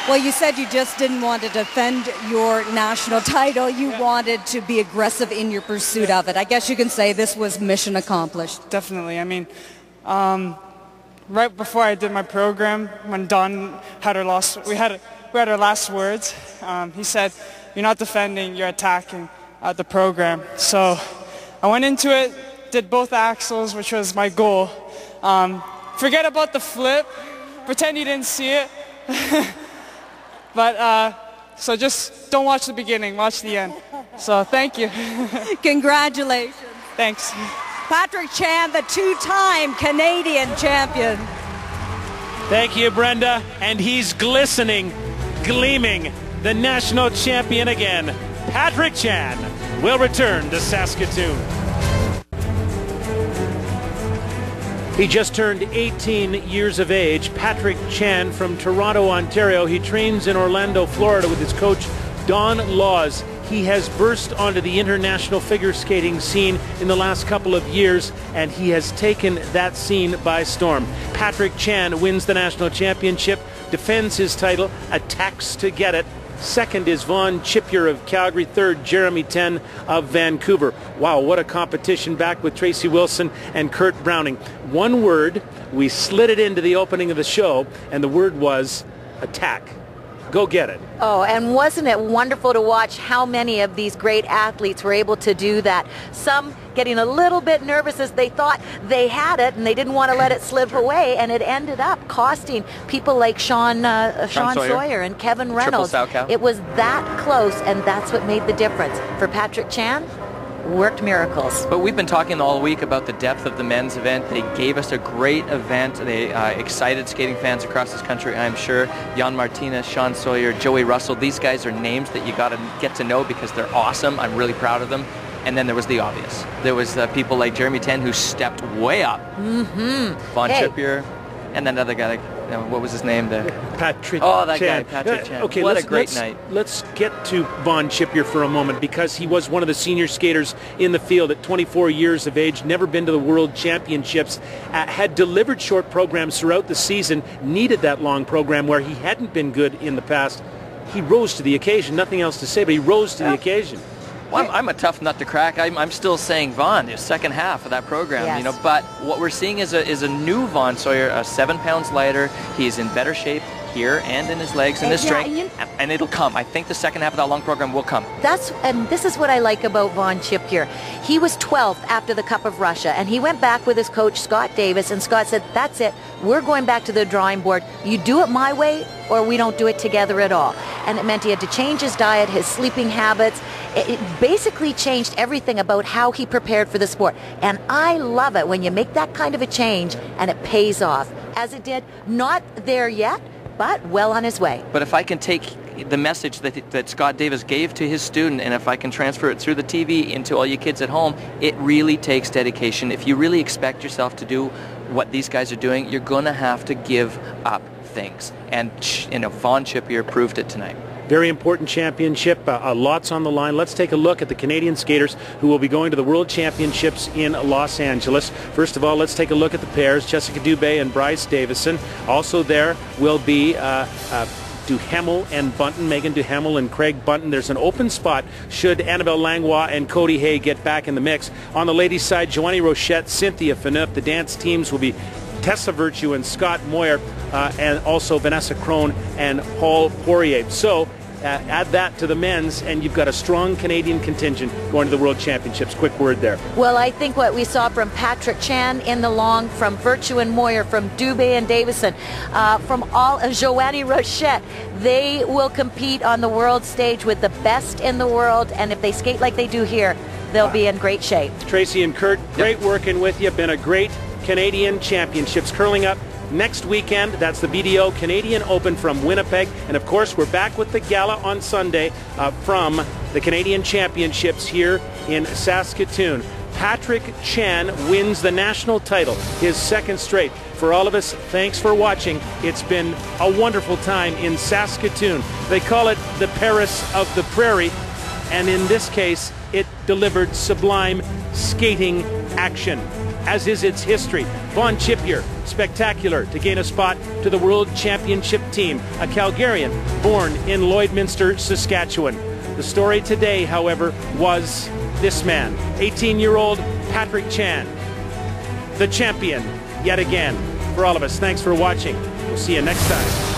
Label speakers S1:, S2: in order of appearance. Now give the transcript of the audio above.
S1: Well, you said you just didn't want to defend your national title. You wanted to be aggressive in your pursuit of it. I guess you can say this was mission accomplished.
S2: Definitely. I mean, right before I did my program, when Don had we had our last words, he said, "You're not defending, you're attacking the program." So I went into it, did both axles, which was my goal. Forget about the flip. Pretend you didn't see it. But, so just don't watch the beginning, watch the end. So thank you.
S1: Congratulations.
S2: Thanks.
S1: Patrick Chan, the two-time Canadian champion.
S3: Thank you, Brenda. And he's glistening, gleaming, the national champion again. Patrick Chan will return to Saskatoon. He just turned 18 years of age. Patrick Chan from Toronto, Ontario. He trains in Orlando, Florida with his coach, Don Laws. He has burst onto the international figure skating scene in the last couple of years, and he has taken that scene by storm. Patrick Chan wins the national championship, defends his title, attacks to get it. Second is Vaughn Chippier of Calgary. Third, Jeremy Ten of Vancouver. Wow, what a competition, back with Tracy Wilson and Kurt Browning. One word, we slid it into the opening of the show, and the word was attack. Go get it.
S4: Oh, and wasn't it wonderful to watch how many of these great athletes were able to do that? Some getting a little bit nervous as they thought they had it and they didn't want to let it slip away, and it ended up costing people like Sean Sawyer and Kevin Reynolds. It was that close, and that's what made the difference. For Patrick Chan, worked miracles.
S5: But we've been talking all week about the depth of the men's event. They gave us a great event. They excited skating fans across this country, I'm sure. Jan Martinez, Sean Sawyer, Joey Russell, these guys are names that you got to get to know because they're awesome. I'm really proud of them. And then there was the obvious. There was people like Jeremy Ten who stepped way up. Vaughn Chippier, and then another guy, like, what was his name?
S3: Patrick
S5: that
S3: Chan.
S5: guy, Patrick Chan.
S3: Okay,
S5: what a great night.
S3: Let's get to Vaughn Chippier for a moment, because he was one of the senior skaters in the field at 24 years of age, never been to the World Championships, had delivered short programs throughout the season, needed that long program where he hadn't been good in the past. He rose to the occasion. Nothing else to say, but he rose to the occasion.
S5: Well, I'm a tough nut to crack. I'm still saying Vaughn, the second half of that program,
S4: yes.
S5: you know. But what we're seeing is a new Vaughn Sawyer, 7 pounds lighter. He's in better shape here and in his legs and his strength, and it'll come. I think the second half of that long program will come.
S4: And this is what I like about Vaughn Chippier. He was 12th after the Cup of Russia, and he went back with his coach Scott Davis, and Scott said, "That's it. We're going back to the drawing board. You do it my way, or we don't do it together at all." And it meant he had to change his diet, his sleeping habits. It basically changed everything about how he prepared for the sport. And I love it when you make that kind of a change and it pays off, as it did. Not there yet, but well on his way.
S5: But if I can take the message that Scott Davis gave to his student, and if I can transfer it through the TV into all you kids at home, it really takes dedication. If you really expect yourself to do what these guys are doing, you're going to have to give up things. And Vaughn Chippier proved it tonight.
S3: Very important championship. Lots on the line. Let's take a look at the Canadian skaters who will be going to the World Championships in Los Angeles. First of all, let's take a look at the pairs, Jessica Dubé and Bryce Davison. Also there will be Duhamel and Bunton, Megan Duhamel and Craig Bunton. There's an open spot should Annabelle Langlois and Cody Hay get back in the mix. On the ladies' side, Joanie Rochette, Cynthia Phaneuf. The dance teams will be Tessa Virtue and Scott Moyer, and also Vanessa Crone and Paul Poirier. So add that to the men's, and you've got a strong Canadian contingent going to the World Championships. Quick word there.
S4: Well, I think what we saw from Patrick Chan in the long, from Virtue and Moyer, from Dubé and Davison, from all Joanie Rochette, they will compete on the world stage with the best in the world, and if they skate like they do here, they'll be in great shape.
S3: Tracy and Kurt, great working with you. Been a great Canadian Championships curling up next weekend. That's the BDO Canadian Open from Winnipeg. And of course, we're back with the gala on Sunday from the Canadian Championships here in Saskatoon. Patrick Chan wins the national title, his second straight. For all of us, thanks for watching. It's been a wonderful time in Saskatoon. They call it the Paris of the Prairie, and in this case, it delivered sublime skating action. as is its history. Vaughn Chipier, spectacular to gain a spot to the World Championship team. A Calgarian born in Lloydminster, Saskatchewan. The story today, however, was this man, 18-year-old Patrick Chan, the champion yet again. For all of us, thanks for watching. We'll see you next time.